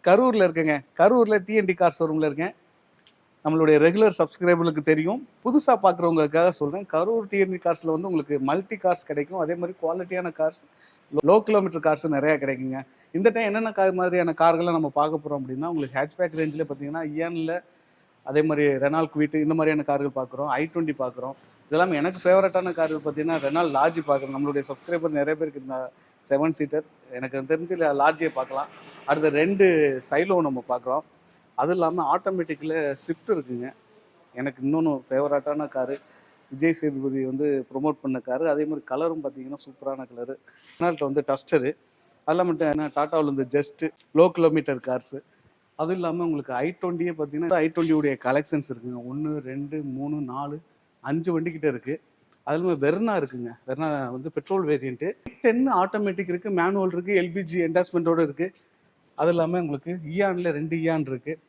கரூரில் இருக்கேங்க. கரூரில் டிஎன்டி கார் ஷோரூமில் இருக்கேன். நம்மளுடைய ரெகுலர் சப்ஸ்கிரைபர்களுக்கு தெரியும். புதுசாக பார்க்குறவங்களுக்காக சொல்கிறேன். கரூர் டிஎன்டி கார்ஸில் வந்து உங்களுக்கு மல்டி கார்ஸ் கிடைக்கும். அதே மாதிரி குவாலிட்டியான கார்ஸ், லோ கிலோமீட்டர் கார்ஸ் நிறையா கிடைக்குங்க. இந்த டைம் என்னென்ன மாதிரியான கார்களை நம்ம பார்க்க போகிறோம் அப்படின்னா, உங்களுக்கு ஹேட்ச்பேக் ரேஞ்சில் பார்த்தீங்கன்னா இயானில், அதே மாதிரி ரெனால் குவிட், இந்த மாதிரியான கார்கள் பார்க்குறோம். i20 பார்க்குறோம். இதெல்லாமே எனக்கு ஃபேவரட்டான கார்கள் பார்த்தீங்கன்னா ரெனால் லார்ஜ் பார்க்குறோம். நம்மளுடைய சப்ஸ்கிரைபர் நிறைய பேருக்கு இந்த 7 சீட்டர் எனக்கு தெரிஞ்சு லார்ஜே பார்க்கலாம். அடுத்த 2 சைலோ நம்ம பார்க்குறோம். அதுவும் இல்லாமல் ஆட்டோமேட்டிக்கில் ஸ்விஃப்ட் இருக்குங்க. எனக்கு இன்னொன்று ஃபேவரட்டான காரு, விஜய் சேதுபதி வந்து ப்ரொமோட் பண்ண காரு. அதே மாதிரி கலரும் பார்த்தீங்கன்னா சூப்பரான கலரு. ரெனால்ட்டில் வந்து டஸ்டரு, அதெல்லாம் மட்டும் என்ன டாட்டாவில் வந்து ஜஸ்ட்டு லோ கிலோமீட்டர் கார்ஸு. அதுவும் இல்லாமல் உங்களுக்கு i20 பார்த்தீங்கன்னா i20 உடைய கலெக்ஷன்ஸ் இருக்குங்க. 1 2 3 4 5 வண்டிக்கிட்ட இருக்குது. அதுல வெர்னா இருக்குங்க. வெர்னா வந்து பெட்ரோல் வேரியண்ட்டு. 10 ஆட்டோமேட்டிக் இருக்குது, மேனுவல் இருக்குது, எல்பிஜி என்டாஸ்மெண்ட்டோடு இருக்குது. அது இல்லாமல் உங்களுக்கு இயானில் 2 இயான் இருக்குது,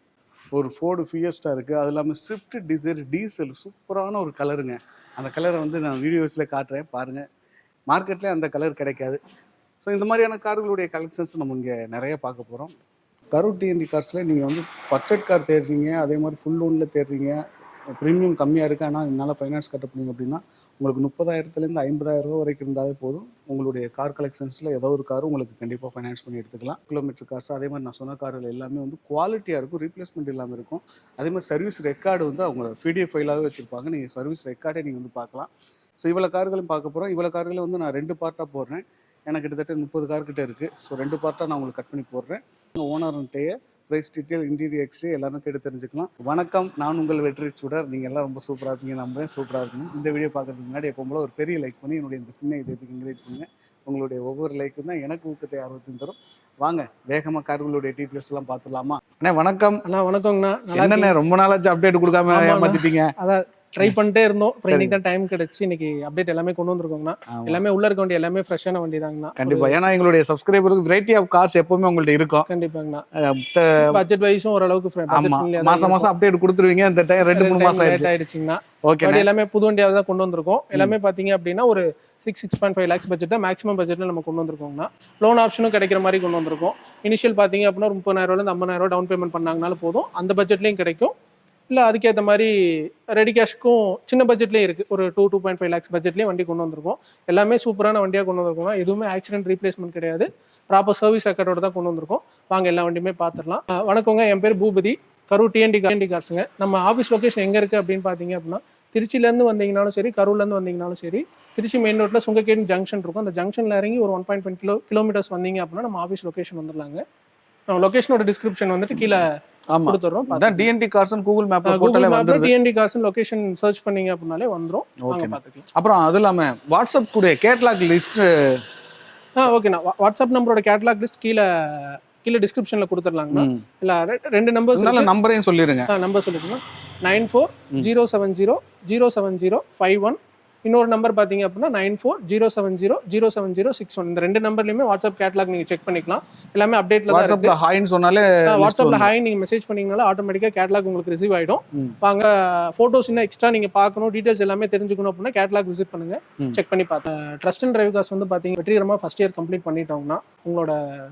ஒரு ஃபோர்டு ஃபியஸ்டா இருக்குது. அது இல்லாமல் ஸ்விஃப்ட் டிசைர் டீசல் சூப்பரான ஒரு கலருங்க. அந்த கலரை வந்து நான் வீடியோஸில் காட்டுறேன் பாருங்கள். மார்க்கெட்லேயே அந்த கலர் கிடைக்காது. ஸோ இந்த மாதிரியான கார்களுடைய கலெக்ஷன்ஸ் நம்ம இங்கே நிறைய பார்க்க போகிறோம். கரூர் டிஎன்டி கார்ஸில் நீங்கள் வந்து பட்ஜெட் கார் தேடுறீங்க, அதே மாதிரி ஃபுல் லோனில் தேடுறீங்க, ப்ரீமியம் கம்மியாக இருக்குது, ஆனால் என்னால் ஃபைனான்ஸ் கட்ட போனீங்க அப்படின்னா உங்களுக்கு 30,000 50,000 ரூபா வரைக்கும் இருந்தாலே போதும். உங்களுடைய கார் கலெக்ஷன்ஸில் ஏதோ ஒரு கார் உங்களுக்கு கண்டிப்பாக ஃபைனான்ஸ் பண்ணி எடுத்துக்கலாம். கிலோமீட்டர் காசு, அதே மாதிரி நான் சொன்ன கார்கள் எல்லாமே வந்து குவாலிட்டியாக இருக்கும், ரீப்ளேஸ்மெண்ட் இல்லாமல் இருக்கும். அதே மாதிரி சர்வீஸ் ரெக்கார்டு வந்து அவங்க பிடிஎஃப் ஃபைலாகவே வச்சுருப்பாங்க. நீங்கள் சர்வீஸ் ரெக்கார்டே நீங்கள் வந்து பார்க்கலாம். ஸோ இவ்வளோ கார்களும் பார்க்க போகிறோம். இவ்வளோ கார்களை வந்து நான் 2 பார்ட்டாக போடுறேன். எனக்கு கிட்டத்தட்ட 30 கார்கிட்ட இருக்குது. ஸோ 2 பார்ட்டாக நான் உங்களுக்கு கட் பண்ணி போடுறேன். ஓனர்ன்ட்டைய ப்ரைஸ் டீட்டெயில், இன்டீரியர், எக்ஸ்டீரியர் எல்லாமே கேட்டு தெரிஞ்சுக்கலாம். வணக்கம், நான் உங்கள் வெற்றி சுடர். நீங்கள் எல்லாம் ரொம்ப சூப்பராக இருப்பீங்க நம்புறேன். சூப்பராக இருக்கணும். இந்த வீடியோ பார்க்கறதுக்கு முன்னாடி எப்போ போல ஒரு பெரிய லைக் பண்ணி என்னுடைய இந்த சின்ன இதயத்துக்கு என்கரேஜ் பண்ணுங்க. உங்களுடைய ஒவ்வொரு லைக்கும் தான் எனக்கு ஊக்கத்தை, ஆர்வத்தையும் தரும். வாங்க வேகமாக கார்களுடைய டீட்டெயில்ஸ் எல்லாம் பார்த்துடலாமா? அண்ணே வணக்கம். அண்ணா வணக்கங்கண்ணா. என்னண்ணே ரொம்ப நாளாச்சு அப்டேட் கொடுக்காம ஏமாத்திட்டீங்க? அதான் ட்ரை பண்ணிட்டே இருந்தோம். இன்னைக்கு தான் டைம் கிடைச்சு இன்னைக்கு அப்டேட் எல்லாமே கொண்டு வந்திருக்கோங்கண்ணா. எல்லாமே உள்ள இருக்க வண்டி எல்லாமே ஃப்ரெஷ்ஷான வண்டி தாங்கண்ணா. கண்டிப்பா, ஏன்னா எங்களுடைய சப்ஸ்கிரைபருக்கு வெரைட்டி ஆஃப் கார்ஸ் எப்பவுமே உங்கள்ட்ட இருக்கும். கண்டிப்பாங்கண்ணா. பட்ஜெட் வைஸும் ஓரளவுக்கு மாசம் மாசம் அப்டேட் கொடுத்துருவீங்க. இந்த டைம் 2-3 மாசம் ஆயிடுச்சுங்கண்ணா. வண்டி எல்லாமே புது வண்டியாக தான் கொண்டு வந்திருக்கோம். எல்லாமே பாத்தீங்க அப்படின்னா ஒரு 6.5 lakhs பட்ஜெட் தான் மேக்ஸிமம் பட்ஜெட்ல நம்ம கொண்டு வந்திருக்கோம்னா. லோன் ஆப்ஷனும் கிடைக்கிற மாதிரி கொண்டு வந்திருக்கோம். இனிஷியல் பாத்தீங்க அப்படின்னா 30,000 50,000 டவுன் பேமெண்ட் பண்ணாங்கனாலும் போதும், அந்த பட்ஜெட்லயும் கிடைக்கும். இல்லை அதுக்கேற்ற மாதிரி ரெடி கேஷ்க்கும் சின்ன பட்ஜெட்லேயும் இருக்குது. ஒரு 2.5 lakhs பட்ஜெட்லேயும் வண்டி கொண்டு வந்திருக்கோம். எல்லாமே சூப்பரான வண்டியாக கொண்டு வந்திருக்கோம். எதுவுமே ஆக்சிடென்ட் ரீப்ளேஸ்மெண்ட் கிடையாது, ப்ராப்பர் சர்வீஸ் ரெக்கார்டோட தான் கொண்டு வந்திருக்கோம். வாங்க எல்லா வண்டியுமே பார்த்துடலாம். வணக்கங்க, என் பேர் பூபதி, கரூர் டிஎன்டி கார்ஸுங்க. நம்ம ஆஃபீஸ் லொக்கேஷன் எங்கே இருக்குது அப்படின்னு பார்த்தீங்க அப்படின்னா, திருச்சியிலேருந்து வந்தீங்கனாலும் சரி, கரூர்லேருந்து வந்தீங்கனாலும் சரி, திருச்சி மெயின் ரோட்டில் சுங்கக்கேணி ஜங்ஷன் இருக்கும். அந்த ஜங்ஷனில் இறங்கி ஒரு 1.5 கிலோமீட்டர்ஸ் வந்தீங்க அப்படின்னா நம்ம ஆஃபீஸ் லொக்கேஷன் வந்துடலாங்க. நம்ம லொக்கேஷனோட டிஸ்கிரிப்ஷன் வந்துட்டு கீழே கொடுத்துறோம். அதான் டிஎன்டி கார்ஸ் கூகுள் மேப்ல போட்டாலே வந்துருது. டிஎன்டி கார்ஸ் லொகேஷன் சர்ச் பண்ணீங்க அப்படினாலே வந்துரும். வாங்க பாத்துக்கலாம். அப்புறம் அது இல்லாம வாட்ஸ்அப் கூட கேட்டலாக் லிஸ்ட் ஓகேண்ணா. வாட்ஸ்அப் நம்பரோட கேட்டலாக் லிஸ்ட் கீழே டிஸ்கிரிப்ஷன்ல கொடுத்துடலாங்கண்ணா. இல்ல 2 நம்பர்ஸ் நம்பரையும் சொல்லிருங்க. நம்பர் சொல்லிருங்க. 9407007051. இன்னொரு நம்பர் பார்த்தீங்க அப்படின்னா 9407007061. இந்த 2 நம்பர்லையுமே வாட்ஸ்அப் கேட்டலாக் நீங்கள் செக் பண்ணிக்கலாம். எல்லாமே அப்டேட்ல தான் இருக்கு. வாட்ஸ்அப்ல ஹாய்னு சொன்னாலே, வாட்ஸ்அப்ல ஹாய் நீங்கள் மெசேஜ் பண்ணீங்கனால ஆட்டோமேட்டிக்காக கேட்டலாக் உங்களுக்கு ரிசீவ் ஆகிடும். வாங்க ஃபோட்டோஸ் இன்னும் எக்ஸ்ட்ரா நீங்கள் பார்க்கணும், டீட்டெயில்ஸ் எல்லாமே தெரிஞ்சுக்கணும் அப்படின்னா கேட்டலாக் விசிட் பண்ணுங்க, செக் பண்ணி பார்த்தேன். ட்ரஸ்ட் அண்ட் டிரைவ் கார்ஸ் வந்து பார்த்தீங்கன்னா வெற்றிகரமாக ஃபர்ஸ்ட் இயர் கம்ப்ளீட் பண்ணிட்டோம்னா உங்களோட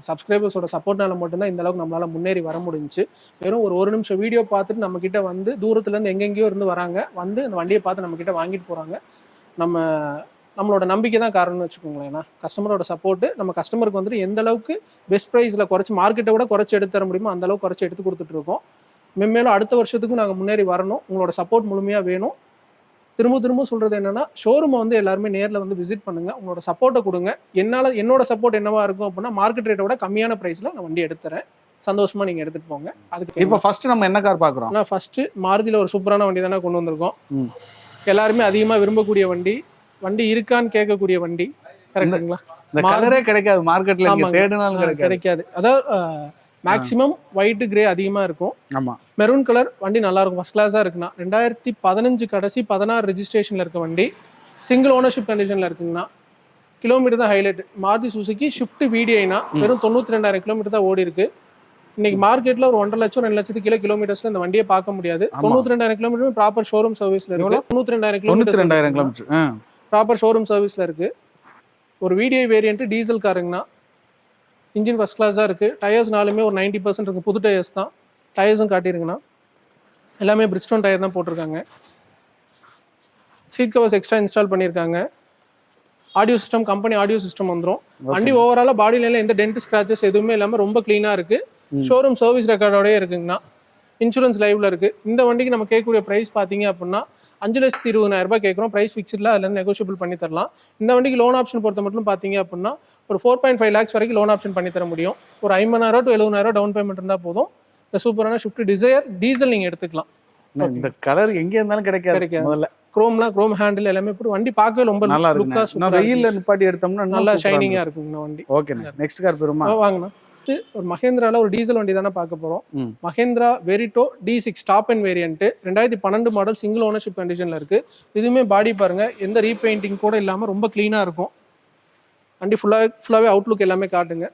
சப்ஸ்கிரைபர்ஸோட சப்போர்ட்னால மட்டும்தான் இந்த அளவுக்கு நம்மளால முன்னேறி வர முடிஞ்சுச்சு. வெறும் ஒரு நிமிஷம் வீடியோ பார்த்துட்டு நம்ம கிட்ட வந்து தூரத்துலேருந்து எங்கெங்கேயோ இருந்து வராங்க, வந்து அந்த வண்டியை பார்த்து நம்ம கிட்ட வாங்கிட்டு போகிறாங்க. நம்மளோட நம்பிக்கை தான் காரணம்னு வச்சுக்கோங்களேன். ஏன்னா கஸ்டமரோட சப்போர்ட், நம்ம கஸ்டமருக்கு வந்துட்டு எந்த அளவுக்கு பெஸ்ட் ப்ரைஸில் குறைச்சி மார்க்கெட்டை விட குறைச்சி எடுத்து தர முடியுமோ அந்த அளவுக்கு குறைச்சி எடுத்து கொடுத்துட்டு இருக்கோம். மென்மேலும் அடுத்த வருஷத்துக்கும் நாங்கள் முன்னேறி வரணும். உங்களோட சப்போர்ட் முழுமையாக வேணும். திரும்ப சொல்றது என்னன்னா, ஷோரூமை வந்து எல்லாருமே நேரில் வந்து விசிட் பண்ணுங்க, உங்களோட சப்போர்ட்டை கொடுங்க. என்னோட சப்போர்ட் என்னவா இருக்கும் அப்படின்னா, மார்க்கெட் ரேட்டை விட கம்மியான ப்ரைஸில் நான் வண்டி எடுத்துறேன். சந்தோஷமா நீங்க எடுத்துட்டு போங்க. அதுக்கு இப்போ ஃபர்ஸ்ட் நம்ம என்ன கார் பார்க்குறோம்? நான் ஃபர்ஸ்ட் மாருதியில் ஒரு சூப்பரான வண்டி தானே கொண்டு வந்திருக்கோம். எல்லாருமே அதிகமா விரும்பக்கூடிய வண்டி இருக்கான்னு கேட்கக்கூடிய வண்டி. கரெக்டுங்களா? இந்த கலரே கிடைக்காது மார்க்கெட்ல, நீங்க தேடினாலும் கிடைக்காது. அதாவது மேக்ஸிமம் ஒயிட் கிரே அதிகமா இருக்கும். ஆமா, மெரூன் கலர் வண்டி நல்லா இருக்கும், ஃபர்ஸ்ட் கிளாஸா இருக்குண்ணா. 2015 கடைசி 16 ரெஜிஸ்ட்ரேஷன்ல இருக்க வண்டி, சிங்கிள் ஓனர்ஷிப் கண்டிஷன்ல இருக்குங்கண்ணா. கிலோமீட்டர் தான் ஹைலைட். மாருதி சுசுகி ஷிஃப்ட் VDIனா வெறும் 92,000 கிலோமீட்டர் தான் ஓடி இருக்கு. இன்னைக்கு மார்க்கெட்ல ஒரு 1.5 லட்சம் 2 லட்சத்துக்கு கிலோமீட்டர்ஸ்ல இந்த வண்டியை பார்க்க முடியாது. 92,000 கிலோமீட்டர் ப்ராப்பர் ஷோரூம் சர்வீஸ்ல இருக்கு. 92,000 கிலோமீட்டர் ப்ராப்பர் ஷோரூம் சர்வீஸ்ல இருக்கு. ஒரு VDI வேரியன்ட் டீசல் காருங்கண்ணா. இன்ஜின் ஃபஸ்ட் கிளாஸாக இருக்குது. டயர்ஸ்னாலுமே ஒரு 90% இருக்குது, புது டயர்ஸ் தான். டயர்ஸும் காட்டியிருக்குண்ணா, எல்லாமே பிரிட்ஜ்டோன் டயர் தான் போட்டிருக்காங்க. சீட் கவர்ஸ் எக்ஸ்ட்ரா இன்ஸ்டால் பண்ணியிருக்காங்க. Audio system, company audio system வந்துடும். வண்டி ஓவராலாக பாடி லைனில் எந்த டென்ட் ஸ்க்ராச்சஸ் எதுவுமே இல்லாமல் ரொம்ப க்ளீனாக இருக்குது. ஷோரூம் சர்வீஸ் ரெக்கார்டோடய இருக்குங்கண்ணா. இன்சூரன்ஸ் லைவ்ல இருக்குது. இந்த வண்டிக்கு நம்ம கேட்கக்கூடிய ப்ரைஸ் பார்த்தீங்க அப்படின்னா 5,20,000 ரூபாய் கேட்குறோம். ப்ரைஸ் ஃபிக்ஸ்டில் அதுலேருந்து நெகோஷியபிள் பண்ணி தரலாம். இந்த வண்டிக்கு லோன் ஆப்ஷன் பொறுத்த மட்டும் பார்த்தீங்க அப்படின்னா ஒரு 4.5 lakhs வரைக்கும் லோன் ஆப்ஷன் பண்ணி தர முடியும். ஒரு 50,000 to 70,000 டவுன் பேமெண்ட் இருந்தால் போதும். இந்த சூப்பரான ஷிஃப்ட் டிசைர் டீசல் நீங்கள் எடுத்துக்கலாம். இந்த கலர் எங்கே இருந்தாலும் கிடைக்காது. முதல்ல குரோம் ஹேண்டில் எல்லாமே போட்டு வண்டி பார்க்கவே ரொம்ப நல்லா இருக்கு. நான் வெயில்ல நிப்பாட்டி எடுத்தோம்னா நல்லா ஷைனிங்கா இருக்குங்க வண்டி. ஓகே, நெக்ஸ்ட் கார் பேருமா வாங்கண்ணா. ஒரு மஹேந்திரால ஒரு டீசல் வண்டி தானே பார்க்க போறோம். Mahindra Verito D6 top end variant 2012 model, single ownership கண்டிஷன்ல இருக்கு. இதுவுமே பாடி பாருங்க, எந்த ரீபெயிண்டிங் கூட இல்லாம ரொம்ப கிளீனா இருக்கும். வண்டி ஃபுல்லாவே அவுட்லுக் எல்லாமே காட்டுங்க.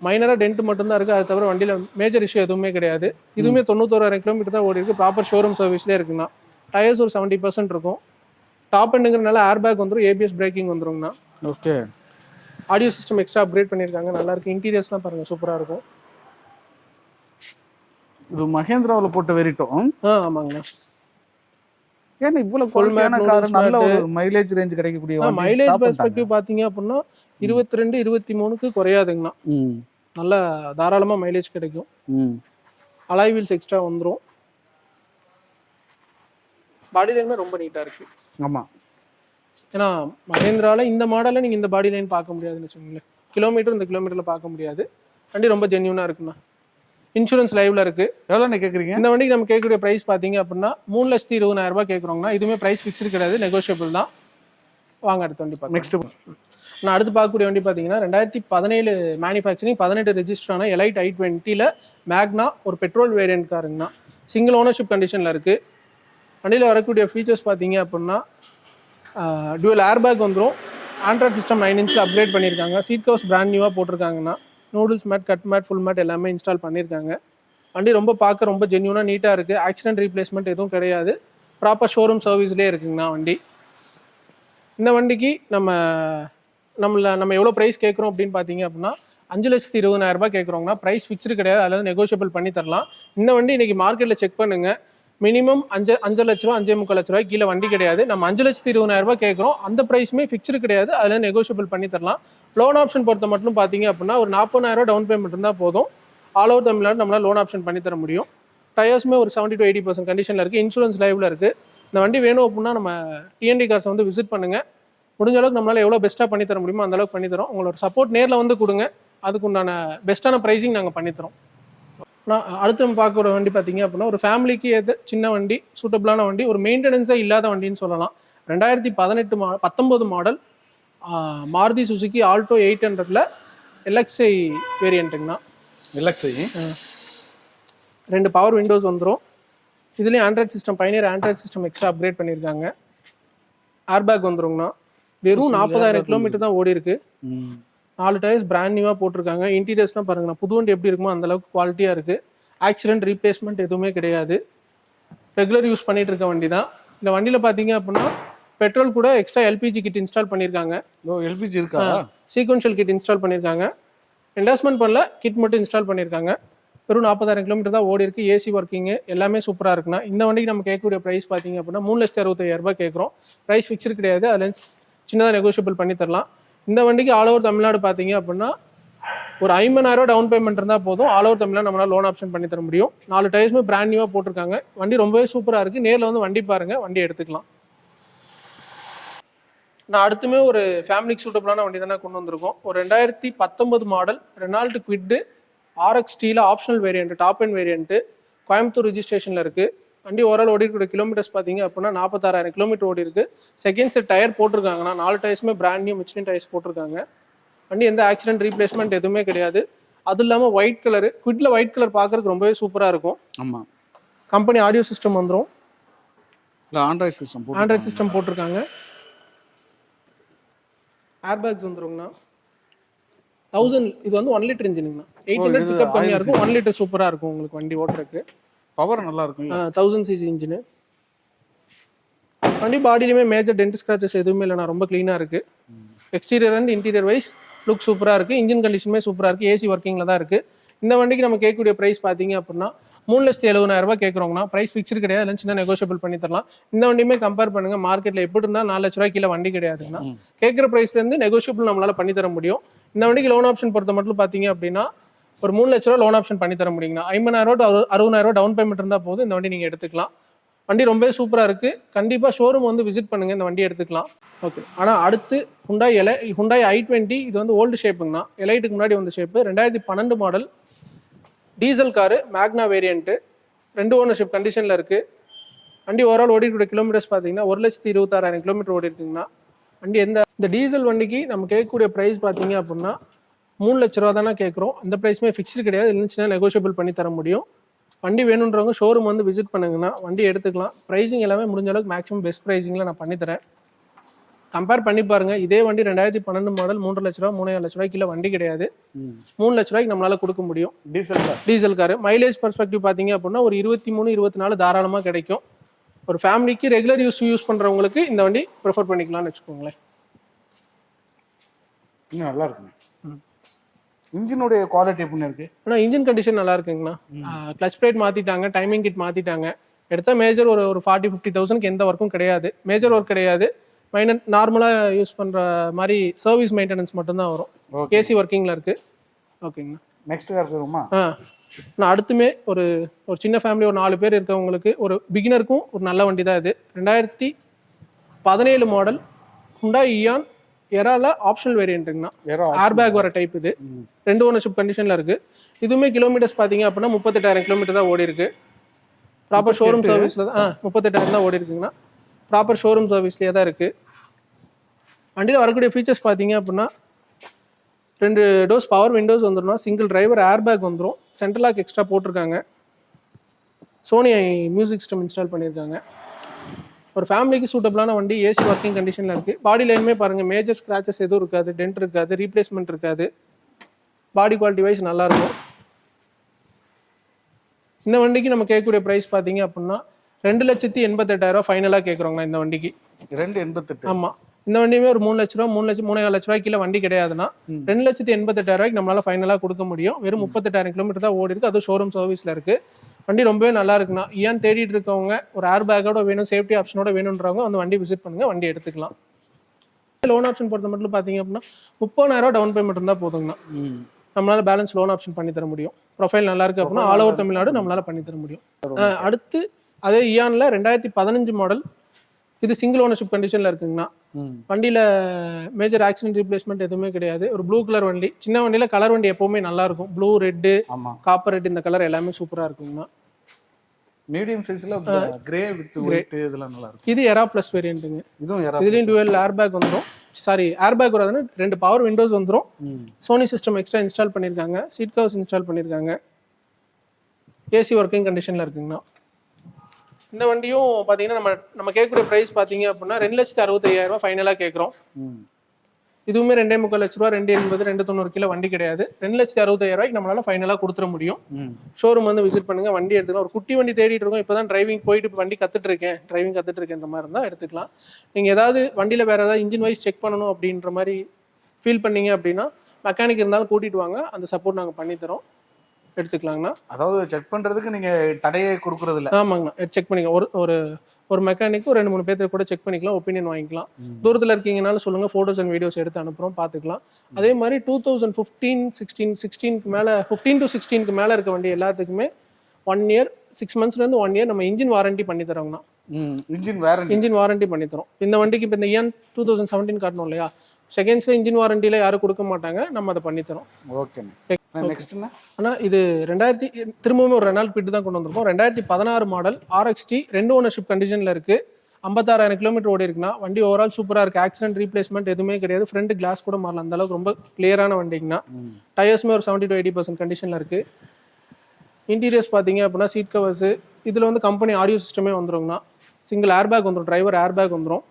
மைனரா டென்ட் மட்டும் தான் இருக்கு, அது தவிர வண்டியில மேஜர் இஷ்யூ எதுவுமே கிடையாது. இதுவுமே 91,000 கிலோமீட்டர் தான் ஓடி இருக்கு. ப்ராப்பர் ஷோரூம் சர்வீஸ்லேயே இருக்குண்ணா. டயர்ஸ் ஒரு 70% இருக்கும். டாப் எண்டுங்கிறனால ஏர் பேக் வந்துடும், ABS பிரேக்கிங் வந்துருங்கண்ணா. Okay. Audio system extra upgrade பண்ணியிருக்காங்க, நல்லா இருக்கு. இன்டீரியர்ஸ்லாம் பாருங்க, சூப்பரா இருக்கும். இது மஹேந்திராவில் போட்ட வெரிட்டோ. ஆமாங்கண்ணா. ஏன்னா இவ்வளவு குவாலிட்டியான கார், நல்ல ஒரு மைலேஜ் ரேஞ்ச் கிடைக்கக்கூடிய மைலேஜ் பெர்ஸ்பெக்டிவ் பாத்தீங்க அப்படின்னா 22-23க்கு குறையாதுங்கண்ணா. நல்ல தாராளமா மைலேஜ் கிடைக்கும். அலாய் வீல்ஸ் எக்ஸ்ட்ரா வந்துடும். பாடி லைனுமே ரொம்ப நீட்டா இருக்கு. ஆமா, ஏன்னா மஹேந்திரால இந்த மாடல்ல நீங்க இந்த பாடி லைன் பார்க்க முடியாதுன்னு வச்சுக்கோங்களேன். கிலோமீட்டர் இந்த கிலோமீட்டர்ல பார்க்க முடியாது. வண்டி ரொம்ப ஜென்யூனா இருக்குண்ணா. இன்சூரன்ஸ் லைவ்ல இருக்கு. எவ்வளோ கேட்குறீங்க? இந்த வண்டிக்கு நம்ம கேட்கக்கூடிய ப்ரைஸ் பார்த்தீங்க அப்படின்னா 3,20,000 ரூபாய் கேட்குறோங்கண்ணா. இதுவுமே ப்ரைஸ் ஃபிக்ஸ்டு கிடையாது, நெகோஷியபிள் தான். வாங்க அடுத்த வண்டி பார்க்கலாம். நெக்ஸ்ட் நான் அடுத்து பார்க்கக்கூடிய வண்டி பார்த்தீங்கன்னா 2017 மேனுஃபேக்சரிங் 18 ரெஜிஸ்டரான எலைட் i20ல மேக்னா ஒரு பெட்ரோல் வேரியன்ட் காருங்கண்ணா. சிங்கிள் ஓனர்ஷிப் கண்டிஷனில் இருக்குது. வண்டியில் வரக்கூடிய ஃபீச்சர்ஸ் பார்த்தீங்க அப்படின்னா டுவல் ஏர் பேக் வந்துடும். ஆண்ட்ராய்ட் சிஸ்டம் 9 inch அப்கிரேட் பண்ணியிருக்காங்க. சீட் கவர்ஸ் பிராண்ட் நியூவாக போட்டிருக்காங்கண்ணா. Noodles mat, cut mat, full mat எல்லாமே இன்ஸ்டால் பண்ணியிருக்காங்க. வண்டி ரொம்ப பார்க்க ரொம்ப ஜென்யூனாக நீட்டாக இருக்குது. ஆக்சிடென்ட் ரீப்ளேஸ்மெண்ட் எதுவும் கிடையாது. ப்ராப்பர் ஷோரூம் சர்வீஸ்லேயே இருக்குங்கண்ணா வண்டி. இந்த வண்டிக்கு நம்ம எவ்வளோ ப்ரைஸ் கேட்குறோம் அப்படின்னு பார்த்தீங்க அப்படின்னா 5,20,000 ரூபாய் கேட்குறோங்கண்ணா. ப்ரைஸ் ஃபிக்ஸ்டு கிடையாது, அதில் நெகோஷியபிள் பண்ணி தரலாம். இந்த வண்டி இன்றைக்கி மார்க்கெட்டில் செக் பண்ணுங்கள், மினிமம் 5 லட்ச ரூபா 5,3 லட்ச ரூபாய் கீழே வண்டி கிடையாது. நம்ம 5,20,000 ரூபாய் கேட்குறோம், அந்த ப்ரைஸுமே ஃபிக்ஸ்டு கிடையாது, அதில் நெகோஷியபிள் பண்ணி தரலாம். லோன் ஆப்ஷன் பொறுத்த மட்டும் பார்த்தீங்க அப்படின்னா ஒரு 40,000 டவுன் பேமெண்ட் இருந்தால் போதும். ஆல் ஓவர் தமிழ்நாடு நம்மளால் லோன் ஆப்ஷன் பண்ணி தர முடியும். டயர்ஸுமே ஒரு 70 to 80% கண்டிஷனில் இருக்குது. இன்சூரன்ஸ் லைவில் இருக்குது. இந்த வண்டி வேணும் அப்படின்னா நம்ம TND கார்ஸை வந்து விசிட் பண்ணுங்கள். முடிஞ்ச அளவுக்கு நம்மளால் எவ்வளோ பெஸ்ட்டாக பண்ணி தர முடியுமோ அந்த அளவுக்கு பண்ணித்தரோம். உங்களோட சப்போர்ட் நேரில் வந்து கொடுங்க, அதுக்கு உண்டான பெஸ்ட்டான ப்ரைஸிங் நாங்கள் பண்ணித்தரோம். ஆனால் அடுத்து நம்ம பார்க்குற வண்டி பார்த்தீங்க அப்படின்னா ஒரு ஃபேமிலிக்கு ஏற்ற சின்ன வண்டி, சூட்டபிளான வண்டி, ஒரு மெயின்டெனன்ஸே இல்லாத வண்டின்னு சொல்லலாம். 2019 மாடல் மாருதி சுசுகி ஆல்டோ 800ல LXi வேரியண்ட்டுங்கண்ணா. LXi 2 பவர் விண்டோஸ் வந்துடும். இதுலேயும் Android system, Pioneer Android system extra upgrade பண்ணியிருக்காங்க. ஏர் பேக் வந்துருங்கண்ணா. வெறும் 40,000 கிலோமீட்டர் தான் ஓடி இருக்கு. 4 டயர்ஸ் பிராண்ட் நியூவாக போட்டிருக்காங்க. இன்டீரியர்ஸ்லாம் பாருங்கண்ணா, புது வண்டி எப்படி இருக்குமோ அந்த அளவுக்கு குவாலிட்டியாக இருக்குது. ஆக்சிடென்ட் ரீப்ளேஸ்மெண்ட் எதுவுமே கிடையாது. ரெகுலர் யூஸ் பண்ணிட்டு இருக்க வண்டி தான். இந்த வண்டியில் பார்த்தீங்க அப்படின்னா பெட்ரோல் கூட எக்ஸ்ட்ரா LPG கிட் இன்ஸ்டால் பண்ணியிருக்காங்க. LPG இருக்கா? சீக்வென்ஷியல் கிட் இன்ஸ்டால் பண்ணியிருக்காங்க. என்டாஸ்மெண்ட் பண்ணல, கிட் மட்டும் இன்ஸ்டால் பண்ணியிருக்காங்க. வெறும் 40,000 கிலோமீட்டர் தான் ஓடி இருக்கு. ஏசி ஒர்க்கிங்கு எல்லாமே சூப்பராக இருக்குண்ணா. இந்த வண்டிக்கு நம்ம கேட்கக்கூடிய ப்ரைஸ் பார்த்தீங்க அப்படின்னா 3,65,000 ரூபாய் கேட்குறோம். ப்ரைஸ் ஃபிக்ஸ்டு கிடையாது, அதில் சின்னதாக நெகோஷியபிள் பண்ணி தரலாம். இந்த வண்டிக்கு ஆல் ஓவர் தமிழ்நாடு பார்த்தீங்க அப்படின்னா ஒரு 50,000 டவுன் பேமெண்ட் இருந்தால் போதும். ஆல் ஓவர் தமிழ்நாடு நம்மளால் லோன் ஆப்ஷன் பண்ணி தர முடியும். 4 டயர்ஸுமே பிராண்ட் நியூவாக போட்டிருக்காங்க. வண்டி ரொம்பவே சூப்பராக இருக்குது. நேரில் வந்து வண்டி பாருங்கள், வண்டி எடுத்துக்கலாம். நான் அடுத்துமே ஒரு ஃபேமிலிக்கு சூட்டபிளான வண்டி தானே கொண்டு வந்திருக்கோம். ஒரு 2019 மாடல் ரெனால்ட் குவிட் RX ஸ்டீல optional variant, top end variant, Coimbatore ரிஜிஸ்ட்ரேஷனில் இருக்குது. வண்டி ஓவரால் ஓடி இருக்கிற கிலோமீட்டர்ஸ் பார்த்தீங்க அப்படின்னா 46,000 கிலோமீட்டர் ஓடி இருக்குது. செகண்ட் செட் டயர் போட்டிருக்காங்கன்னா 4 டயர்ஸுமே பிராண்ட் நியூ மிச்லின் டயர்ஸ் போட்டிருக்காங்க. வண்டி எந்த ஆக்சிடென்ட் ரீப்ளேஸ்மெண்ட் எதுவுமே கிடையாது. அது இல்லாமல் ஒயிட் கலரு, குவிட்ல ஒயிட் கலர் பார்க்கறதுக்கு ரொம்பவே சூப்பராக இருக்கும். ஆமாம், கம்பெனி ஆடியோ சிஸ்டம் வந்துடும். ஆண்ட்ராய்ட் சிஸ்டம் போட்டிருக்காங்க. Air bags வந்துருங்கண்ணா. 1000 இது வந்து 1 லிட்டர் இன்ஜினுங்கண்ணா. 800 பிக்கப் கம்மியாக இருக்கும், 1 லிட்டர் சூப்பராக இருக்கும் உங்களுக்கு வண்டி ஓட்டுறதுக்கு. பவர் நல்லா இருக்கும். 1000 cc இன்ஜினு. வண்டி பாடியிலுமே மேஜர் டென்ட் ஸ்க்ராச்சஸ் எதுவுமே இல்லைண்ணா, ரொம்ப க்ளீனாக இருக்குது. Exterior and interior wise look சூப்பராக இருக்குது. இன்ஜின் கண்டிஷனுமே சூப்பராக இருக்குது. ஏசி ஒர்க்கிங்கில் தான் இருக்குது. இந்த வண்டிக்கு நம்ம கேட்கக்கூடிய ப்ரைஸ் பார்த்தீங்க அப்படின்னா 3,70,000 கேட்குறோங்கன்னா ப்ரைஸ் ஃபிக்ஸ்டு கிடையாது, இல்லை சின்ன நெகோஷியபிள் பண்ணி தரலாம். இந்த வண்டியுமே கம்பேர் பண்ணுங்க, மார்க்கெட்டில் எப்படி இருந்தாலும் 4 லட்ச ரூபாய் கீழே வண்டி கிடையாதுன்னா கேட்குற ப்ரைஸ்லேருந்து நெகோஷியபிள் நம்மளால பண்ணி தர முடியும். இந்த வண்டிக்கு லோன் ஆப்ஷன் பொறுத்த மட்டும் பார்த்தீங்க அப்படின்னா ஒரு 3 லட்ச ரூபா லோன் ஆப்ஷன் பண்ணி தர முடியுங்கண்ணா. 50,000 to 60,000 டவுன் பேமெண்ட் இருந்தால் போதும் இந்த வண்டி நீங்கள் எடுத்துக்கலாம். வண்டி ரொம்பவே சூப்பராக இருக்குது. கண்டிப்பாக ஷோரூம் வந்து விசிட் பண்ணுங்கள், இந்த வண்டி எடுத்துக்கலாம். ஓகே. ஆனால் அடுத்து ஹுண்டாய் i20. இது வந்து ஓல்டு ஷேப்புங்கண்ணா. எலைட்டுக்கு முன்னாடி வந்த ஷேப்பு. 2012 மாடல் டீசல் காரு, மேக்னா வேரியண்ட்டு, 2 ஓனர்ஷிப் கண்டிஷனில் இருக்குது. வண்டி ஓவரால் ஓடிக்கூடிய கிலோமீட்டர்ஸ் பார்த்தீங்கன்னா 1,26,000 கிலோமீட்டர் ஓடி இருக்குங்கண்ணா. வண்டி இந்த டீசல் வண்டிக்கு நம்ம கேட்கக்கூடிய ப்ரைஸ் பார்த்தீங்க அப்படின்னா 3 லட்ச ரூபா தானே கேட்குறோம். இந்த ப்ரைஸுமே ஃபிக்ஸ்டு கிடையாது, இருந்துச்சுன்னா நெகோஷியபிள் பண்ணி தர முடியும். வண்டி வேணுன்றவங்க ஷோரூம் வந்து விசிட் பண்ணுங்கன்னா வண்டி எடுத்துக்கலாம். ப்ரைஸிங் எல்லாமே முடிஞ்ச அளவுக்கு மேக்ஸிமம் பெஸ்ட் ப்ரைஸிங்கில் நான் பண்ணித்தரேன். கம்பேர் பண்ணி பாருங்க. இதே வண்டி 2012 மாடல் 3 லட்ச ரூபா 3 லட்ச ரூபாய்க்கு வண்டி கிடையாது. 3 லட்ச ரூபாய்க்கு நம்மளால கொடுக்க முடியும். Diesel car. மைலேஜ் பர்ஸ்பெக்டிவ் பார்த்தீங்க அப்படின்னா ஒரு 23-24 தாராளமாக கிடைக்கும். ஒரு ஃபேமிலிக்கு ரெகுலர் யூஸ் பண்ணுறவங்களுக்கு இந்த வண்டி ப்ரிஃபர் பண்ணிக்கலாம்னு வச்சுக்கோங்களேன். இன்னும் நல்லா இருக்குங்க. இன்ஜினுடைய குவாலிட்டி எப்படி இருக்கு? ஆனால் இன்ஜின் கண்டிஷன் நல்லா இருக்குங்கண்ணா. கிளச் பிளேட் மாற்றிட்டாங்க, டைமிங் கிட் மாற்றிட்டாங்க. எடுத்தால் மேஜர் ஒரு 40-50,000 எந்த ஒர்க்கும் கிடையாது. மேஜர் ஒர்க் கிடையாது. மைனர் நார்மலாக யூஸ் பண்ணுற மாதிரி சர்வீஸ் மெயின்டெனன்ஸ் மட்டும்தான் வரும். ஏசி ஒர்க்கிங்கில் இருக்குது. ஓகேங்கண்ணா. நெக்ஸ்ட் கார் போயிருமா? நான் அடுத்துமே ஒரு சின்ன ஃபேமிலி ஒரு 4 பேர் இருக்கவங்களுக்கு ஒரு பிகினருக்கும் ஒரு நல்ல வண்டி தான் இது. 2017 மாடல் ஹுண்டாய் இயான் எரால ஆப்ஷனல் வேரியண்ட்டுங்கண்ணா. ஏர் பேக் வர டைப் இது. 2 ஓனர்ஷிப் கண்டிஷனில் இருக்குது. இதுவுமே கிலோமீட்டர்ஸ் பார்த்தீங்க அப்படின்னா 38,000 கிலோமீட்டர் தான் ஓடி இருக்கு. ப்ராப்பர் ஷோரூம் சர்வீஸில் தான் 38,000 தான் ஓடி இருக்குங்கண்ணா. ப்ராப்பர் ஷோரூம் சர்வீஸ்லேயே தான் இருக்குது. வண்டியில் வரக்கூடிய ஃபீச்சர்ஸ் பார்த்தீங்க அப்படின்னா 2 டோர்ஸ் பவர் விண்டோஸ் வந்துடும். சிங்கிள் டிரைவர் ஏர் பேக் வந்துடும். சென்ட்ரல் லாக் எக்ஸ்ட்ரா போட்டிருக்காங்க. சோனி மியூசிக் சிஸ்டம் இன்ஸ்டால் பண்ணியிருக்காங்க. ஒரு ஃபேமிலிக்கு சூட்டபிளான வண்டி. ஏசி ஒர்க்கிங் கண்டிஷனில் இருக்குது. பாடி லைனுமே பாருங்கள், மேஜர் ஸ்க்ராச்சஸ் எதுவும் இருக்காது, டென்ட் இருக்காது, ரீப்ளேஸ்மெண்ட் இருக்காது. பாடி குவாலிட்டி வைஸ் நல்லாயிருக்கும். இந்த வண்டிக்கு நம்ம கேட்கக்கூடிய ப்ரைஸ் பார்த்தீங்க அப்படின்னா 2,88,000 ஃபைனலாக கேட்குறோங்கண்ணா இந்த வண்டிக்கு. 2,88. ஆமாம். இந்த வண்டியுமே ஒரு 3 லட்ச ரூபா 3,00,000 லட்ச ரூபாய்க்கு கீழே வண்டி கிடையாதுன்னா 2,88,000 நம்மளால ஃபைனலாக கொடுக்க முடியும். வெறும் 38,000 கிலோமீட்டர் தான் ஓடி இருக்கு. அது ஷோரூம் சர்வீஸில் இருக்குது. வண்டி ரொம்பவே நல்லா இருக்குண்ணா. ஏன் தேடிட்டு இருக்கவங்க ஒரு ஏர் பேக்கோட வேணும், சேஃப்டி ஆப்ஷனோட வேணுன்றவங்க அந்த வண்டி விசிட் பண்ணுங்க, வண்டி எடுத்துக்கலாம். லோன் ஆப்ஷன் பொறுத்த மட்டும் பார்த்தீங்க அப்படின்னா 30,000 டவுன் பேமெண்ட் இருந்தால் போதுங்கண்ணா. நம்மளால பேலன்ஸ் லோன் ஆப்ஷன் பண்ணி தர முடியும். ப்ரொஃபைல் நல்லா இருக்கு அப்படின்னா ஆல் ஓவர் தமிழ்நாடு நம்மளால பண்ணி தர முடியும். அடுத்து அதே இயான்ல 2015 மாடல். இது சிங்கிள் ஓனர்ஷிப் கண்டிஷனில் இருக்குங்கண்ணா. வண்டியில் மேஜர் ஆக்சிடென்ட் ரீப்ளேஸ்மெண்ட் எதுவுமே கிடையாது. ஒரு ப்ளூ கலர் வண்டி. சின்ன வண்டியில் கலர் வண்டி எப்போவுமே நல்லா இருக்கும். ப்ளூ, ரெட்டு, காப்பர் ரெட், இந்த கலர் எல்லாமே சூப்பராக இருக்குங்கண்ணா. மீடியம் சைஸ்ல கிரே வித் ஒயிட் இதெல்லாம் நல்லா இருக்கும். இது எரா பிளஸ் வேரியண்ட்டுங்க. இதுலயும் டுவெல் ஏர் பேக் வந்துடும். ஏர் பேக் வராதுன்னு 2 பவர் விண்டோஸ் வந்துடும். சோனி சிஸ்டம் எக்ஸ்ட்ரா இன்ஸ்டால் பண்ணியிருக்காங்க. சீட் கவர்ஸ் இன்ஸ்டால் பண்ணியிருக்காங்க. ஏசி ஒர்க்கிங் கண்டிஷனில் இருக்குங்கண்ணா. இந்த வண்டியும் பார்த்தீங்கன்னா நம்ம கேட்கக்கூடிய ப்ரைஸ் பார்த்தீங்க அப்படின்னா 2,65,000 ஃபைனலாக கேட்குறோம். இதுவுமே 2,45 லட்ச ரூபா, 2,80, 2,90 கிலோ வண்டி கிடையாது. 2,65,000 நம்மளால ஃபைனலாக கொடுத்துட முடியும். ஷோரூம் வந்து விசிட் பண்ணுங்க, வண்டி எடுத்துக்கலாம். ஒரு குட்டி வண்டி தேடிட்டு இருக்கோம், இப்போ தான் டிரைவிங் வண்டி கற்றுட்டு இருக்கேன்ற மாதிரி இருந்தால் எடுத்துக்கலாம். நீங்கள் ஏதாவது வண்டியில் வேறு ஏதாவது இன்ஜின் வைஸ் செக் பண்ணணும் அப்படின்ற மாதிரி ஃபீல் பண்ணீங்க அப்படின்னா மெக்கானிக் இருந்தாலும் கூட்டிகிட்டு வாங்க, அந்த சப்போர்ட் நாங்கள் பண்ணித்தரோம், எடுத்துக்கலாங்கண்ணா. அதாவது செக் பண்ணுறதுக்கு நீங்கள் தடையை கொடுக்குறது இல்லை? ஆமாங்கண்ணா, செக் பண்ணிக்கலாம். ஒரு மெக்கானிக்கு 2-3 பேர்த்து கூட செக் பண்ணிக்கலாம், ஒப்பீனியன் வாங்கிக்கலாம். தூரத்தில் இருக்கீங்கனாலும் சொல்லுங்கள், ஃபோட்டோஸ் அண்ட் வீடியோஸ் எடுத்து அனுப்புகிறோம், பார்த்துக்கலாம். அதே மாதிரி 2015-16 மேலே 15 to 16 மேலே இருக்க வண்டி எல்லாத்துக்குமே 1 year 6 monthsலேருந்து 1 year நம்ம இன்ஜின் வாரண்டி பண்ணி தரோங்கண்ணா. இன்ஜின் வாரண்டி பண்ணி தரோம். இந்த வண்டிக்கு இப்போ இந்த இயான் 2017 காட்டணும் இல்லையா, செகண்ட்ஸில் இன்ஜின் வாரண்டியில் யாரும் கொடுக்க மாட்டாங்க, நம்ம அதை பண்ணித்தரோம். ஓகே. ஆனால் இது திரும்பவும் ஒரு ரெனால்ட் பிட் தான் கொண்டு வந்திருக்கோம். 2016 மாடல் RXT 2 ஓனர்ஷிப் கண்டிஷனில் இருக்குது. 56,000 கிலோமீட்டர் ஓடி இருக்குன்னா வண்டி ஓவரால் சூப்பராக இருக்குது. ஆக்சிடென்ட் ரீப்ளேஸ்மெண்ட் எதுவுமே கிடையாது. ஃப்ரண்ட் கிளாஸ் கூட மாறல, அந்த அளவுக்கு ரொம்ப கிளியரான வண்டிங்கண்ணா. டயர்ஸுமே ஒரு 70 to 80% கண்டிஷனில் இருக்குது. இன்டீரியர்ஸ் பார்த்தீங்க அப்படின்னா சீட் கவர்ஸு, இதில் வந்து கம்பெனி ஆடியோ சிஸ்டமே வந்துருங்கண்ணா. சிங்கிள் ஏர் பேக் வந்துடும், டிரைவர் ஏர் பேக் வந்துடும்.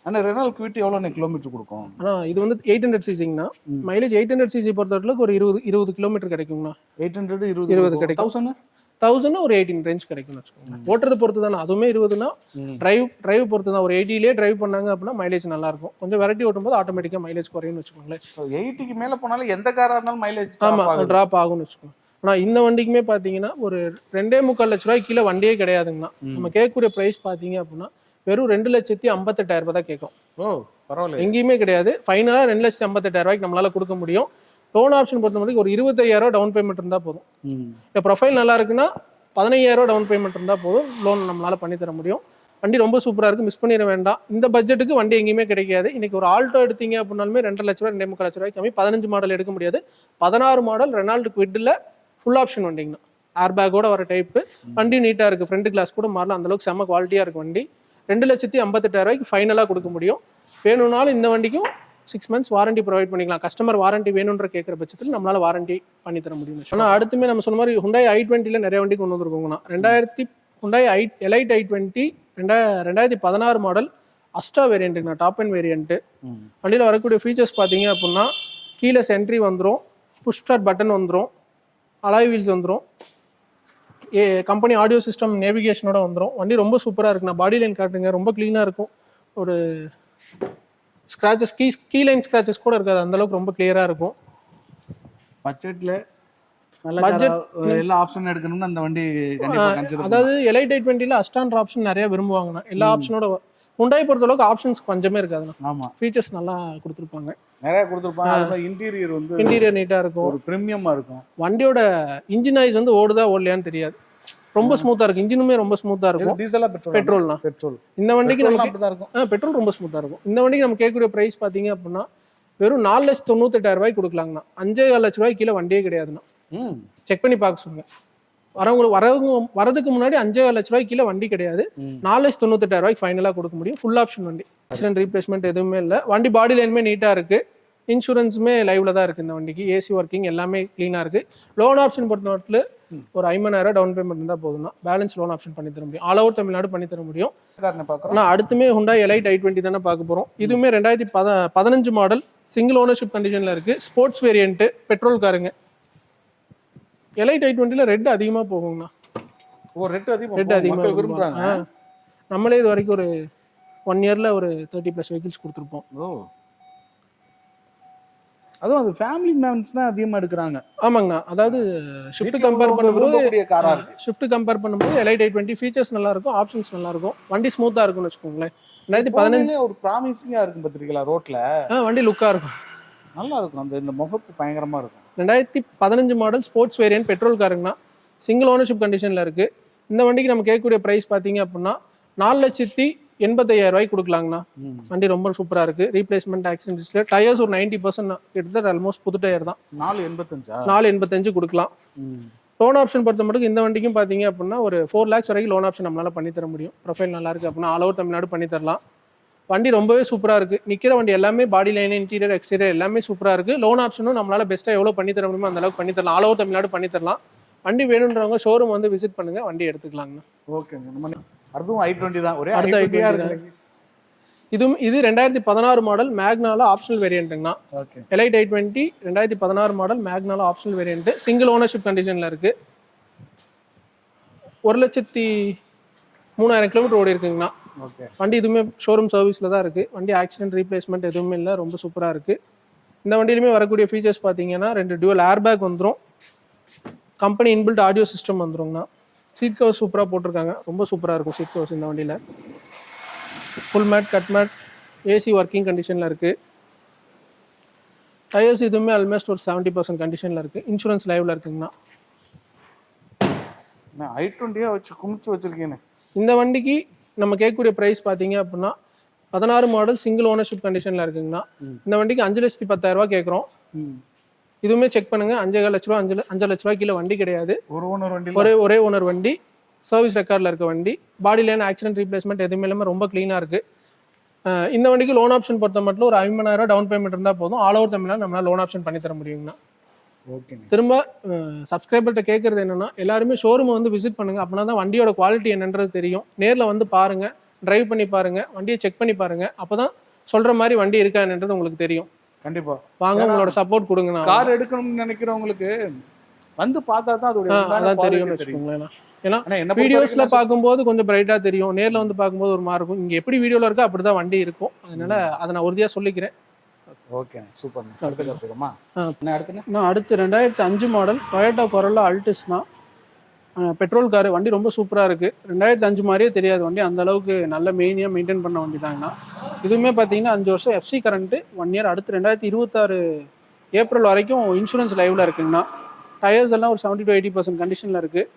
ஆனால் ரெனால்ட் குவிட் எவ்வளோ கிலோமீட்டர் கொடுக்கும்? ஆனால் இது வந்து 800 சிசிங்கண்ணா. மைலேஜ் 800 சிசி பொறுத்தவரைக்கும் ஒரு 20 கிலோமீட்டர் கிடைக்குங்கண்ணா. 800 20 கிடைக்கும். 1000 ஒரு 18 ரேஞ்ச் கிடைக்கும்னு வச்சுக்கோங்க. ஓட்டுறது பொறுத்து தானே, அதுவுமே 20னா டிரைவ் பொறுத்து தான். ஒரு 80லேயே டிரைவ் பண்ணாங்க அப்படின்னா மைலேஜ் நல்லா இருக்கும். கொஞ்சம் வெரைட்டி ஓட்டும் போது ஆட்டோமேட்டிக்காக மைலேஜ் குறையும்னு வச்சுக்கோங்களேன். 80க்கு மேல போனாலும் எந்த காரா இருந்தாலும் மைலேஜ் ஆமாம், ட்ராப் ஆகும்னு வச்சுக்கோங்க. ஆனால் இந்த வண்டிக்குமே பார்த்தீங்கன்னா ஒரு 2.25 லட்ச ரூபாய்க்கு கீழே வண்டியே கிடையாதுங்கண்ணா. நம்ம கேட்கக்கூடிய ப்ரைஸ் பார்த்தீங்க அப்படின்னா வெறும் 2,58,000 ரூபாய் தான் கேட்கும். ஓ பரவாயில்ல, எங்கேயுமே கிடையாது. ஃபைனலாக 2,58,000 ரூபாய்க்கு நம்மளால கொடுக்க முடியும். லோன் ஆப்ஷன் பொறுத்த மட்டும் ஒரு 25,000 டவுன் பேமெண்ட் இருந்தால் போதும். இப்போ ப்ரொஃபைல் நல்லா இருக்குன்னா 15,000 டவுன் பேமெண்ட் இருந்தால் போதும், லோன் நம்மளால பண்ணி தர முடியும். வண்டி ரொம்ப சூப்பராக இருக்குது, மிஸ் பண்ணிட வேண்டாம். இந்த பட்ஜெட்டுக்கு வண்டி எங்கேயுமே கிடைக்காது. இன்னைக்கு ஒரு ஆல்டோ எடுத்தீங்க அப்படின்னாலுமே 2 லட்ச ரூபா 2.25 லட்ச ரூபாய்க்கு கம்மி. 15 மாடல் எடுக்க முடியாது. 16 மாடல் ரெனால்டு குவிட்டில் ஃபுல் ஆப்ஷன் வண்டிங்கண்ணா. ஏர் பேக்கோட வர டைப்பு. வண்டி நீட்டாக இருக்குது, ஃப்ரண்ட் கிளாஸ் கூட மாறலாம், அந்தளவுக்கு செம்ம குவாலிட்டியாக இருக்குது வண்டி. 2,58,000 ரூபாய்க்கு ஃபைனலாக கொடுக்க முடியும். வேணும்னாலும் இந்த வண்டிக்கும் 6 months வாரண்டி ப்ரொவைட் பண்ணிக்கலாம். கஸ்டமர் வாரண்டி வேணுன்ற கேட்குற பட்சத்தில் நம்மளால வாரண்டி பண்ணி தர முடியும். ஆனால் அடுத்துமே நம்ம சொன்ன மாதிரி Hyundai i20ல நிறைய வண்டி கொண்டு வந்துருக்கோங்கண்ணா. Hyundai Elite i20 2016 model Asta வேரியண்ட்டுங்கண்ணா, டாப் அண்ட் வேரியண்ட்டு. வண்டியில் வரக்கூடிய ஃபீச்சர்ஸ் பார்த்தீங்க அப்படின்னா கீழே சென்ட்ரி வந்துடும், புஷ் ஸ்டார்ட் பட்டன் வந்துடும், அலாய் வீல்ஸ் வந்துடும், கம்பெனி ஆடியோ சிஸ்டம் நேவிகேஷனோட வந்துடும். வண்டி ரொம்ப சூப்பராக இருக்குண்ணா. பாடி லைன் காட்டுங்க, ரொம்ப க்ளீனாக இருக்கும். ஒரு ஸ்க்ராச்சஸ் கீ லைன் ஸ்க்ராச்சஸ் கூட இருக்காது, அந்த அளவுக்கு ரொம்ப கிளியராக இருக்கும். பட்ஜெட்ல பட்ஜெட் எல்லா ஆப்ஷன் எடுக்கணும்னா அந்த வண்டி கண்டிப்பா கன்சிடர். அதாவது Elite i20ல அஸ்டான்ற ஆப்ஷன் நிறைய விரும்புவாங்கண்ணா. எல்லா ஆப்ஷனோட Hyundai பொறுத்த அளவுக்கு ஆப்ஷன்ஸ் கொஞ்சமே இருக்காதுண்ணா. ஆமா, ஃபீச்சர்ஸ் நல்லா கொடுத்துருப்பாங்க, நிறைய கொடுத்துருப்பாங்க. இன்டீரியர் நீட்டாக இருக்கும், ஒரு பிரீமியமா இருக்கும். வண்டியோட இன்ஜின் ஆயிஸ் வந்து ஓடுதா ஓடலையான்னு தெரியாது, ரொம்ப ஸ்மூத்தாக இருக்கும். இன்ஜினுமே ரொம்ப ஸ்மூத்தாக இருக்கும். டீசலா பெட்ரோல்னா? பெட்ரோல். இந்த வண்டிக்கு நம்ம அப்படிதான் இருக்கும். பெட்ரோல் ரொம்ப ஸ்மூத்தாக இருக்கும். இந்த வண்டிக்கு நம்ம கேட்கக்கூடிய ப்ரைஸ் பார்த்தீங்க அப்படின்னா வெறும் 4,98,000 ரூபாய்க்கு கொடுக்கலாங்கண்ணா. 5,4 லட்ச ரூபாய்க்கு கீழே வண்டியே கிடையாதுண்ணா. செக் பண்ணி பார்க்க சொல்லுங்க. வரதுக்கு முன்னாடி 5,4 லட்ச ரூபாய்க்கு கீழே வண்டி கிடையாது. 4,98,000 ரூபாய்க்கு ஃபைனலாக கொடுக்க முடியும். ஃபுல் ஆப்ஷன் வண்டி, ஆக்சிடென்ட் ரீப்ளேஸ்மெண்ட் எதுவுமே இல்லை. வண்டி பாடி லைனுமே நீட்டாக இருக்கு, இன்சூரன்ஸுமே லைவ்ல தான் இருக்கு. இந்த வண்டிக்கு ஏசி ஒர்க்கிங் எல்லாமே கிளீனா இருக்கு. லோன் ஆப்ஷன் பொறுத்த மட்டும் ஒரு 50,000 டவுன் பேமெண்ட் இருந்தால் போதும்னா பேலன்ஸ் லோன் ஆப்ஷன் பண்ணி தர முடியும். ஆல் ஓவர் தமிழ்நாடு பண்ணி தர முடியும். ஆனால் அடுத்துமே Hyundai Elite i20 தானே பார்க்க போகிறோம். இதுவுமே 2015 மாடல், சிங்கிள் ஓனர்ஷிப் கண்டிஷனில் இருக்குது, ஸ்போர்ட்ஸ் வேரியண்ட்டு, பெட்ரோல் காருங்க. Elite i20ல ரெட் அதிகமாக போகுங்கண்ணா. ரெட் அதிகமாக விரும்புகிறாங்க. நம்மளே இது வரைக்கும் ஒரு 1 இயரில் ஒரு 30+ வெஹிக்கிள்ஸ் கொடுத்துருப்போம். அதுவும் அது ஃபேமிலி மேன்ஸ் தான் அதிகமாக எடுக்கிறாங்க. ஆமாங்கண்ணா. அதாவது ஷிஃப்ட் கம்பேர் பண்ணும்போது Elite i20 ஃபீச்சர்ஸ் நல்லா இருக்கும், ஆப்ஷன்ஸ் நல்லா இருக்கும், வண்டி ஸ்மூத்தாக இருக்கும்னு வச்சுக்கோங்களேன். 2015 ஒரு ப்ராமிசிங்கா இருக்கும் பார்த்திருக்கீங்களா ரோட்ல? வண்டி லுக்காக இருக்கும், நல்லா இருக்கும். இந்த முகப்பு பயங்கரமா இருக்கும். 2015 மாடல் ஸ்போர்ட்ஸ் வேரியன்ட் பெட்ரோல் காருங்கண்ணா. சிங்கிள் ஓனர்ஷிப் கண்டிஷனில் இருக்குது. இந்த வண்டிக்கு நம்ம கேட்கக்கூடிய ப்ரைஸ் பார்த்தீங்க அப்படின்னா 4,85,000 ரூபாய்க்கு கொடுக்கலாங்கண்ணா. வண்டி ரொம்ப சூப்பராக இருக்குது. ரீப்ளேஸ்மெண்ட், ஆக்சிடென்ட் ஹிஸ்டரி, டயர்ஸ் ஒரு 90% கிட்டத்தட்ட ஆல்மோஸ்ட் புது டயர் தான். 4,85 கொடுக்கலாம். லோன் ஆப்ஷன் பொறுத்த மட்டும் இந்த வண்டிக்கும் பார்த்தீங்க அப்படின்னா ஒரு 4 lakhs வரைக்கும் லோன் ஆப்ஷன் நம்மளால பண்ணி தர முடியும். ப்ரொஃபைல் நல்லா இருக்குது அப்படின்னா ஆல் ஓவர் தமிழ்நாடு பண்ணி தரலாம். வண்டி ரொம்பவே சூப்பராக இருக்குது. நிற்கிற வண்டி எல்லாமே பாடி லைன், இன்டீரியர், எக்ஸ்டீரியர் எல்லாமே சூப்பராக இருக்குது. லோன் ஆப்ஷனும் நம்மளால பெஸ்ட்டாக எவ்வளோ பண்ணி தர முடியுமோ அந்த அளவுக்கு பண்ணி தரலாம். ஆல் ஓவர் தமிழ்நாடு பண்ணி தரலாம். வண்டி வேணுன்றவங்க ஷோரூம் வந்து விசிட் பண்ணுங்க, வண்டி எடுத்துக்கலாங்கண்ணா. ஓகேங்க. அதுவும் i20 தான். ஒரே அடுத்த i20 இருக்கு. இது 2016 மாடல் மேக்னால ஆப்ஷனல் வேரியண்ட்டுங்கண்ணா. Elite i20 2016 மாடல் மேக்னால ஆப்ஷனல் வேரியண்ட், சிங்கிள் ஓனர்ஷிப் கண்டிஷனில் இருக்கு. 1,03,000 கிலோமீட்டர் ஓடி இருக்குங்கண்ணா. வண்டி இதுவுமே ஷோரூம் சர்வீஸில் தான் இருக்குது. வண்டி ஆக்சிடென்ட் ரீப்ளேஸ்மெண்ட் எதுவுமே இல்லை, ரொம்ப சூப்பராக இருக்குது. இந்த வண்டியிலுமே வரக்கூடிய ஃபீச்சர்ஸ் பார்த்தீங்கன்னா 2 dual ஏர்பேக் வந்துடும், கம்பெனி இன்பில்ட் ஆடியோ சிஸ்டம் வந்துருங்கண்ணா. சீட் கவர் சூப்பராக போட்டிருக்காங்க, ரொம்ப சூப்பராக இருக்கும் சீட் கவர்ஸ் இந்த வண்டியில். Full mat, cut mat, AC working கண்டிஷனில் இருக்குது. டயர்ஸ் இதுவுமே ஆல்மோஸ்ட் ஒரு 70% கண்டிஷனில் இருக்குது. இன்சூரன்ஸ் லைவ்ல இருக்குங்கண்ணா. i20 வச்சு குமிச்சு வச்சிருக்கேன். இந்த வண்டிக்கு நம்ம கேட்கக்கூடிய ப்ரைஸ் பார்த்தீங்க அப்படின்னா 16 மாடல் சிங்கிள் ஓனர்ஷிப் கண்டிஷனில் இருக்குங்கண்ணா. இந்த வண்டிக்கு 5,10,000 ரூபா கேட்குறோம். இதுவுமே செக் பண்ணுங்க. 5,4 லட்ச ரூபா 5 லட்ச ரூபாய் கீழே வண்டி கிடையாது. ஒரே ஓனர் வண்டி, சர்வீஸ் ரெக்கார்டில் இருக்க வண்டி, பாடி லைன், ஆக்சிடென்ட் ரீப்ளேஸ்மெண்ட் எதுவுமே இல்லாமல் ரொம்ப க்ளீனாக இருக்குது. இந்த வண்டிக்கு லோன் ஆப்ஷன் பொறுத்த மட்டும் ஒரு 50,000 டவுன் பேமெண்ட் இருந்தால் போதும். ஆல் ஓவர் தமிழ்நாடு நம்மளால் லோன் ஆப்ஷன் பண்ணி தர முடியுங்கண்ணா. திரும்ப சப்ஸ்கிரைபர்கிட்ட கேட்கறது என்னன்னா, எல்லாருமே ஷோரூம் வந்து விசிட் பண்ணுங்க, அப்படின்னா தான் வண்டியோட குவாலிட்டி என்னன்றது தெரியும். நேரில் வந்து பாருங்க, டிரைவ் பண்ணி பாருங்க, வண்டியை செக் பண்ணி பாருங்க, அப்போதான் சொல்ற மாதிரி வண்டி இருக்கா என்னன்றது உங்களுக்கு தெரியும். கண்டிப்பா வாங்க, உங்களோட சப்போர்ட் கொடுங்க. கார் எடுக்கணும்னு நினைக்கிறவங்களுக்கு வந்து பார்த்தா தான் அதோட அதான் தெரியும்னு வச்சுக்கோங்களேன். ஏன்னா வீடியோஸ்ல பார்க்கும்போது கொஞ்சம் பிரைட்டா தெரியும், நேர்ல வந்து பார்க்கும்போது ஒரு மாதிரி இருக்கும். இங்க எப்படி வீடியோல இருக்கோ அப்படிதான் வண்டி இருக்கும். அதனால அதை நான் உறுதியா சொல்லிக்கிறேன். Okay super. அடுத்து 2005 மாடல் டொயோட்டா கொரோலா அல்டிஸ்னா பெட்ரோல் காரு. வண்டி ரொம்ப சூப்பராக இருக்குது. 2005 மாதிரியே தெரியாது வண்டி, அந்த அளவுக்கு நல்ல மெயின்டைன் பண்ண வண்டி தாங்கண்ணா. இதுவுமே பார்த்தீங்கன்னா 5 வருஷம் எஃப்சி கரண்ட்டு 1 இயர். அடுத்து 2026 ஏப்ரல் வரைக்கும் இன்சூரன்ஸ் லைவில் இருக்குங்கண்ணா. டயர்ஸ் எல்லாம் ஒரு 70 to 80% கண்டிஷனில் இருக்குது.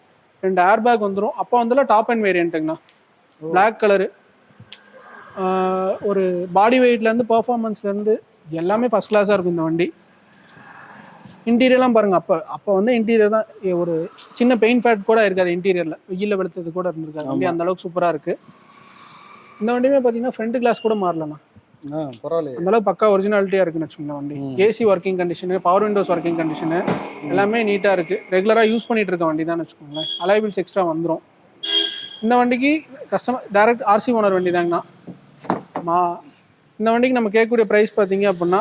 2 ஏர் பேக் வந்துடும். அப்போ வந்தெல்லாம் டாப் அண்ட் வேரியண்ட்டுங்கண்ணா. Black colour. ஒரு பாடி வெயிட்லேருந்து பர்ஃபார்மன்ஸ்லேருந்து எல்லாமே ஃபஸ்ட் கிளாஸாக இருக்கும் இந்த வண்டி. இன்டீரியர்லாம் பாருங்கள். அப்போ வந்து இன்டீரியர் தான், ஒரு சின்ன பெயிண்ட் ஃபேட் கூட இருக்காது இன்டீரியரில். வெயிலில் வெளுத்தது கூட இருந்திருக்காது. வண்டி அந்த அளவுக்கு சூப்பராக இருக்குது. இந்த வண்டியுமே பார்த்தீங்கன்னா ஃப்ரண்ட் கிளாஸ் கூட மாறலண்ணா. பரவாயில்ல, அந்த அளவுக்கு பக்கா ஒரிஜினாலிட்டியாக இருக்குன்னு வச்சுக்கோங்க வண்டி. AC working condition, power Windows working condition எல்லாமே நீட்டாக இருக்குது. ரெகுலராக யூஸ் பண்ணிட்டு இருக்க வண்டி தான் வச்சுக்கோங்களேன். அலாய் வீல்ஸ் எக்ஸ்ட்ரா வந்துடும். இந்த வண்டிக்கு கஸ்டமர் டைரக்ட் ஆர்சி ஓனர் வண்டி தாங்கண்ணா. இந்த வண்டிக்கு நம்ம கேட்கக்கூடிய ப்ரைஸ் பார்த்தீங்க அப்படின்னா,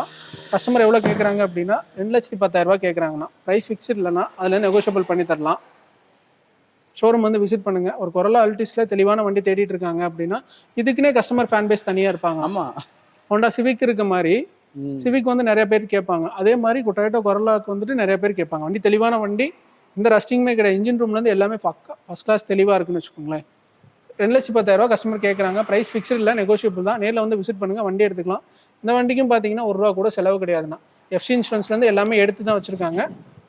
கஸ்டமர் எவ்வளோ கேட்குறாங்க அப்படின்னா 2,10,000 கேட்குறாங்கண்ணா. ப்ரைஸ் ஃபிக்ஸ்டு இல்லைன்னா அதுலேருந்து நெகோஷியபிள் பண்ணி தரலாம். ஷோரூம் வந்து விசிட் பண்ணுங்கள். ஒரு கொரோலா அல்டிஸில் தெளிவான வண்டி தேடிட்டு இருக்காங்க அப்படின்னா இதுக்குன்னே கஸ்டமர் ஃபேன் பேஸ் தனியாக இருப்பாங்க. ஆமாம், ஹோண்டா சிவிக் இருக்க மாதிரி சிவிக் வந்து நிறைய பேர் கேட்பாங்க. அதே மாதிரி டொயோட்டா கொரோலாவுக்கு வந்துட்டு நிறைய பேர் கேட்பாங்க. வண்டி தெளிவான வண்டி, இந்த ரஸ்டிங்குமே கிடையாது. இன்ஜின் ரூம்லேருந்து எல்லாமே ஃபஸ்ட் கிளாஸ் தெளிவாக இருக்குன்னு வச்சுக்கோங்களேன். 2,10,000 கஸ்டமர் கேட்குறாங்க. ப்ரைஸ் ஃபிக்ஸ்டு இல்லை, நெகோஷியபிள் தான். நேரில் வந்து விசிட் பண்ணுங்கள், வண்டி எடுத்துக்கலாம். இந்த வண்டிக்கும் பார்த்தீங்கன்னா ₹1 கூட செலவு கிடையாதுண்ணா. எஃப்சி இன்சூரன்ஸ்லேருந்து எல்லாமே எடுத்து தான் வச்சுருக்காங்க.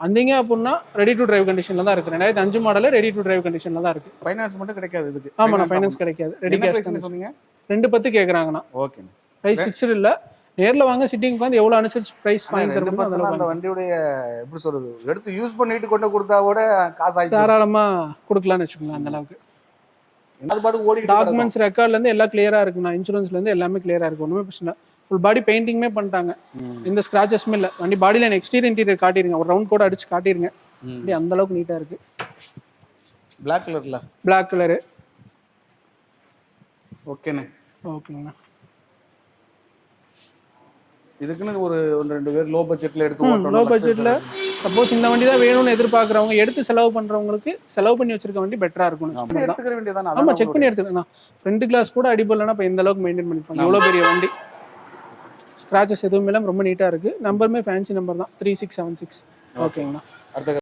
வந்தீங்க அப்படின்னா ரெடி டு டிரைவ் கண்டிஷனில் தான் இருக்குது. 2005 மாடல் ரெடி டு டிரைவ் கண்டிஷனில் தான் இருக்குது. ஃபைனான்ஸ் மட்டும் கிடைக்காது இதுக்கு? ஆமாண்ணா, ஃபைனான்ஸ் கிடைக்காது. ரெடி கேஷ் சொன்னீங்க. 2,10 கேட்குறாங்கண்ணா. ஓகே, ப்ரைஸ் ஃபிக்ஸ்டு இல்லை. நேரில் வாங்க, சிட்டிங் வந்து எவ்வளோ அனுசரிச்சு ப்ரைஸ் வாங்கி தரணும். அந்த வண்டியுடைய எப்படி சொல்றது, எடுத்து யூஸ் பண்ணிட்டு கொண்டு கொடுத்தா கூட காசு ஆகி தாராளமாக கொடுக்கலான்னு வச்சுக்கோங்க. அந்த அளவுக்கு அது பாட்டு ஓடி. டாக்குமெண்ட்ஸ் ரெக்கார்ட்லேருந்து எல்லாம் கிளியராக இருக்குண்ணா. இன்சூரன்ஸ்லேருந்து எல்லாமே கிளியராக இருக்கும். ஒன்றுமே பிரச்சனை. ஃபுல் பாடி பெயிண்டிங்குமே பண்ணிட்டாங்க. எந்த ஸ்க்ராச்சஸுமே இல்லை. வண்டி பாடியில் எக்ஸ்டீரியர் இன்டீரியர் காட்டிடுங்க, ஒரு ரவுண்ட் கூட அடிச்சு காட்டிடுங்க. வண்டி அந்த அளவுக்கு நீட்டாக இருக்குது. பிளாக் கலர்ல, பிளாக் கலரு. ஓகேண்ணே. ஓகேங்கண்ணா. இதுக்குன்னு ஒரு 2 பேர் லோ பட்ஜெட்ல எடுத்து லோ பட்ஜெட்ல சப்போஸ் இந்த வண்டி தான் வேணும்னு எதிர்பார்க்குறவங்க, எடுத்து செலவு பண்றவங்களுக்கு செலவு பண்ணி வச்சிருக்க வண்டி பெட்டரா இருக்கும். எடுத்துக்கிற வேண்டியதானே? ஆமா, செக் பண்ணி எடுத்துக்கலாம். ஃப்ரண்ட் கிளாஸ் கூட அடிபடலன்னா இப்போ இந்த அளவுக்கு மெயின்டைன் பண்ணிருப்பாங்க. இவ்வளோ பெரிய வண்டி, ஸ்க்ராச்சஸ் எதுவுமே இல்லாமல் ரொம்ப நீட்டா இருக்கு. நம்பருமே ஃபேன்சி நம்பர் தான், 3676. ஓகேங்கண்ணா. அடுத்த